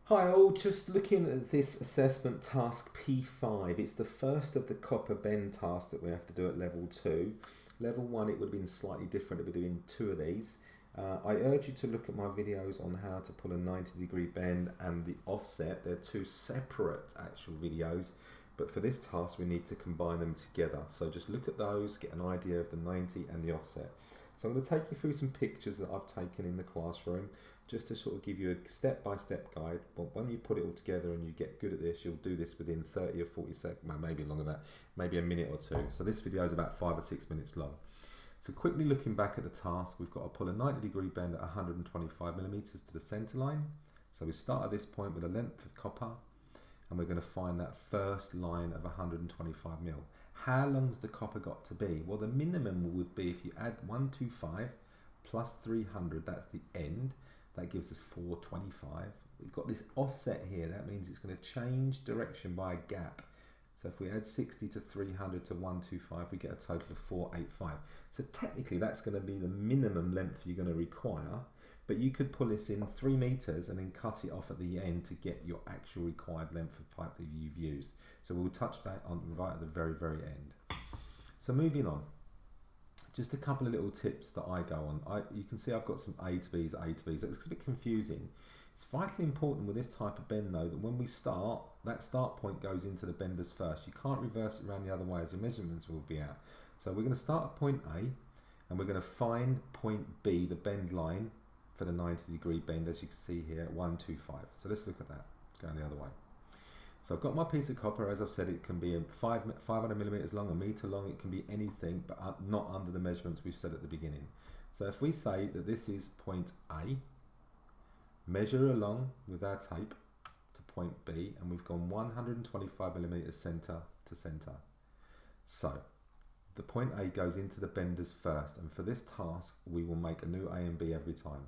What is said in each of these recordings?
Hi all, just looking at this assessment task P5. It's the first of the copper bend tasks that we have to do at level 2. Level 1 it would have been slightly different, we'd be doing 2 of these. I urge you to look at my videos on how to pull a 90-degree bend and the offset. They're 2 separate actual videos, but for this task we need to combine them together. So just look at those, get an idea of the 90 and the offset. So I'm going to take you through some pictures that I've taken in the classroom, just to sort of give you a step-by-step guide. But when you put it all together and you get good at this, you'll do this within 30 or 40 seconds, well, maybe longer than that, maybe a minute or 2. So this video is about 5 or 6 minutes long. So quickly looking back at the task, we've got to pull a 90-degree bend at 125 millimeters to the center line. So we start at this point with a length of copper, and we're going to find that first line of 125 mil. How long's the copper got to be? Well, the minimum would be if you add 125 plus 300, that's the end. That gives us 425. We've got this offset here. That means it's going to change direction by a gap. So if we add 60 to 300 to 125, we get a total of 485. So technically that's going to be the minimum length you're going to require, but you could pull this in 3 meters and then cut it off at the end to get your actual required length of pipe that you've used. So we'll touch that on right at the very, very end. So moving on. Just a couple of little tips that I go on. You can see I've got some A to B's, A to B's. That looks a bit confusing. It's vitally important with this type of bend though that when we start, that start point goes into the benders first. You can't reverse it around the other way as your measurements will be out. So we're going to start at point A and we're going to find point B, the bend line for the 90-degree bend, as you can see here at 125. So let's look at that, going the other way. So I've got my piece of copper, as I've said, it can be 500 millimeters long, a meter long, it can be anything, but not under the measurements we've said at the beginning. So if we say that this is point A, measure along with our tape to point B, and we've gone 125 millimeters center to center. So the point A goes into the benders first, and for this task, we will make a new A and B every time.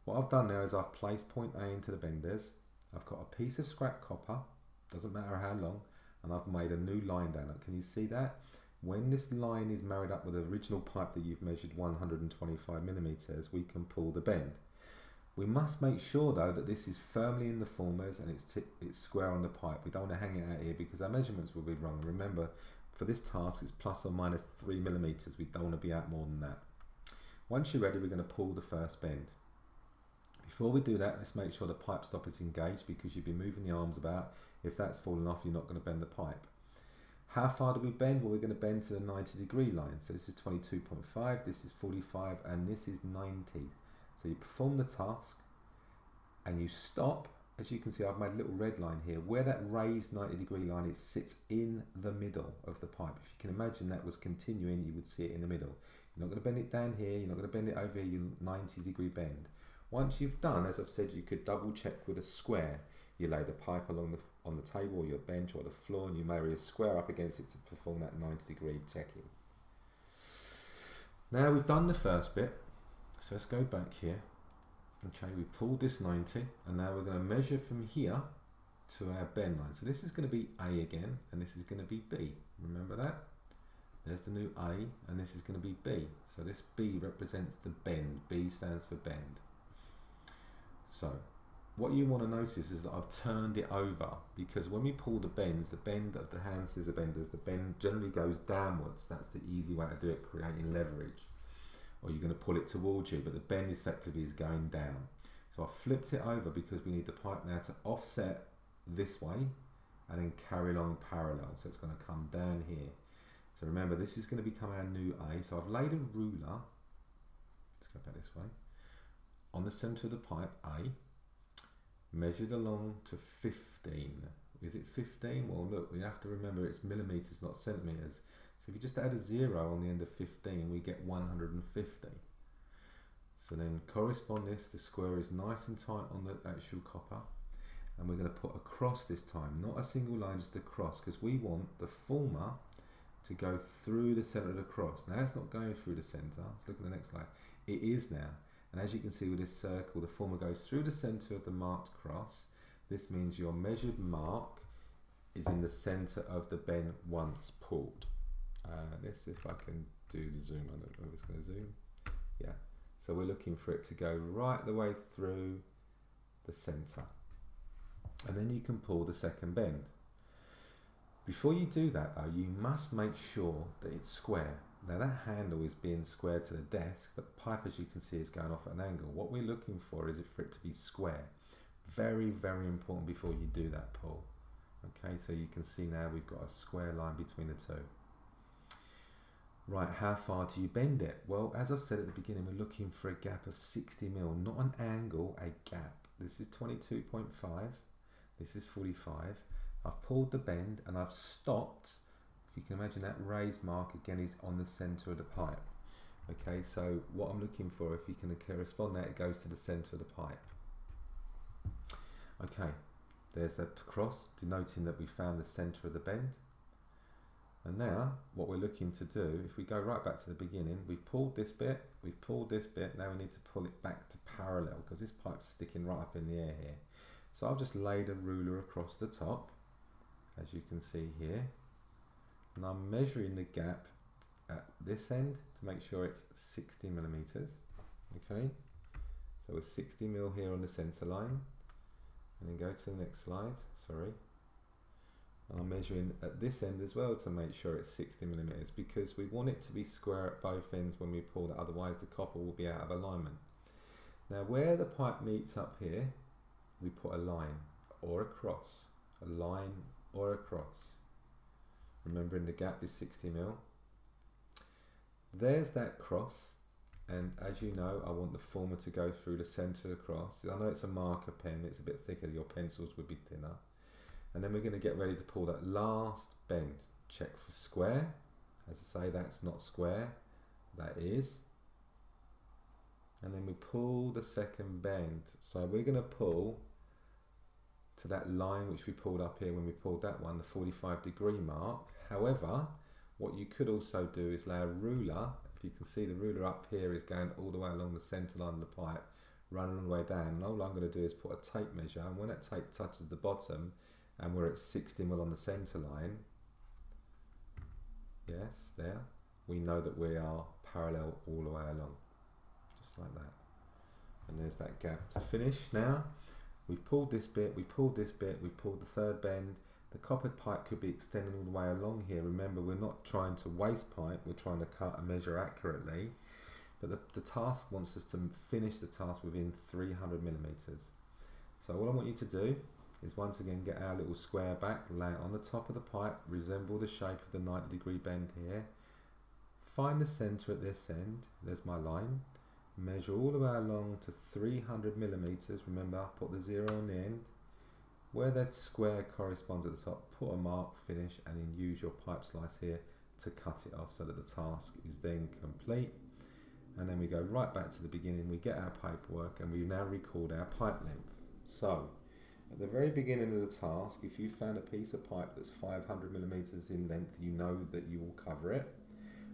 What I've done now is I've placed point A into the benders. I've got a piece of scrap copper, doesn't matter how long, and I've made a new line down it. Can you see that? When this line is married up with the original pipe that you've measured 125 millimeters, we can pull the bend. We must make sure though that this is firmly in the formers and it's square on the pipe. We don't want to hang it out here because our measurements will be wrong. Remember, for this task it's plus or minus 3 millimeters. We don't want to be out more than that. Once you're ready, we're going to pull the first bend. Before we do that, let's make sure the pipe stop is engaged because you'll be moving the arms about. If that's fallen off, you're not going to bend the pipe. How far do we bend? Well, we're going to bend to the 90-degree line. So this is 22.5, this is 45, and this is 90. So you perform the task and you stop. As you can see, I've made a little red line here. Where that raised 90-degree line is, sits in the middle of the pipe. If you can imagine that was continuing, you would see it in the middle. You're not going to bend it down here, you're not going to bend it over here, you 90-degree bend. Once you've done, as I've said, you could double check with a square. You lay the pipe along on the table or your bench or the floor, and you marry a square up against it to perform that 90-degree checking. Now we've done the first bit, so let's go back here. Okay, we pulled this 90, and now we're going to measure from here to our bend line. So this is going to be A again, and this is going to be B. Remember that? There's the new A, and this is going to be B. So this B represents the bend. B stands for bend. So what you want to notice is that I've turned it over, because when we pull the bends, the bend of the hand scissor benders, the bend generally goes downwards. That's the easy way to do it, creating leverage. Or you're going to pull it towards you, but the bend effectively is going down. So I've flipped it over because we need the pipe now to offset this way and then carry along parallel. So it's going to come down here. So remember, this is going to become our new A. So I've laid a ruler, let's go back this way, on the center of the pipe A, measured along to 15. Is it 15? Well, look, we have to remember it's millimeters, not centimeters. So if you just add a 0 on the end of 15, we get 150. So then correspond this, the square is nice and tight on the actual copper, and we're going to put a cross this time, not a single line, just a cross, because we want the former to go through the center of the cross. Now it's not going through the center. Let's look at the next slide. It is now. And as you can see with this circle, the former goes through the center of the marked cross. This means your measured mark is in the center of the bend once pulled. Let's see if I can do the zoom. I don't know if it's going to zoom. Yeah. So we're looking for it to go right the way through the center. and then you can pull the second bend. Before you do that though, you must make sure that it's square. Now that handle is being squared to the desk, but the pipe, as you can see, is going off at an angle. What we're looking for is for it to be square. Very, very important before you do that pull. Okay, so you can see now we've got a square line between the two. Right, how far do you bend it? Well, as I've said at the beginning, we're looking for a gap of 60 mil, not an angle, a gap. This is 22.5, this is 45. I've pulled the bend and I've stopped. If you can imagine, that raised mark again is on the center of the pipe. Okay, so what I'm looking for, if you can correspond that, it goes to the center of the pipe. Okay, there's a cross denoting that we found the center of the bend. And now what we're looking to do, if we go right back to the beginning, we've pulled this bit, now we need to pull it back to parallel because this pipe's sticking right up in the air here. So I've just laid a ruler across the top, as you can see here, and I'm measuring the gap at this end to make sure it's 60 millimeters. Okay, so we're 60 mil here on the center line, and then go to the next slide, sorry. And I'm measuring at this end as well to make sure it's 60 millimeters because we want it to be square at both ends when we pull it, otherwise the copper will be out of alignment. Now where the pipe meets up here, we put a line or a cross, a line or a cross. Remembering the gap is 60 mil. There's that cross, and as you know, I want the former to go through the center of the cross. I know it's a marker pen, it's a bit thicker, your pencils would be thinner. And then we're going to get ready to pull that last bend. Check for square. As I say, that's not square, that is. And then we pull the second bend. So we're going to pull to that line which we pulled up here when we pulled that one, the 45-degree mark. However, what you could also do is lay a ruler. If you can see, the ruler up here is going all the way along the center line of the pipe, running all the way down. And all I'm going to do is put a tape measure, and when that tape touches the bottom, and we're at 60 mil on the center line, yes, there, we know that we are parallel all the way along, just like that. And there's that gap to finish. Now we've pulled this bit, we've pulled this bit, we've pulled the third bend. The coppered pipe could be extending all the way along here. Remember, we're not trying to waste pipe, we're trying to cut and measure accurately, but the task wants us to finish the task within 300 millimeters. So what I want you to do is once again get our little square back, lay it on the top of the pipe, resemble the shape of the 90-degree bend here. Find the center at this end, there's my line. Measure all the way along to 300 millimeters. Remember, put the 0 on the end. Where that square corresponds at the top, put a mark, finish, and then use your pipe slice here to cut it off so that the task is then complete. And then we go right back to the beginning, we get our paperwork, and we now record our pipe length. So, at the very beginning of the task, if you found a piece of pipe that's 500 millimeters in length, you know that you will cover it.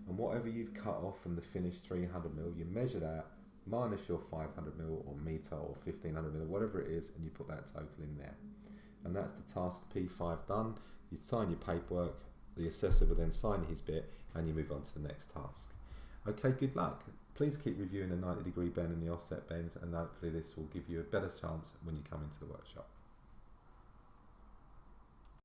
And whatever you've cut off from the finished 300 mil, you measure that, minus your 500 mil or meter or 1500 mil, whatever it is, and you put that total in there. And that's the task P5 done. You sign your paperwork, the assessor will then sign his bit, and you move on to the next task. Okay, good luck. Please keep reviewing the 90-degree bend and the offset bends, and hopefully this will give you a better chance when you come into the workshop.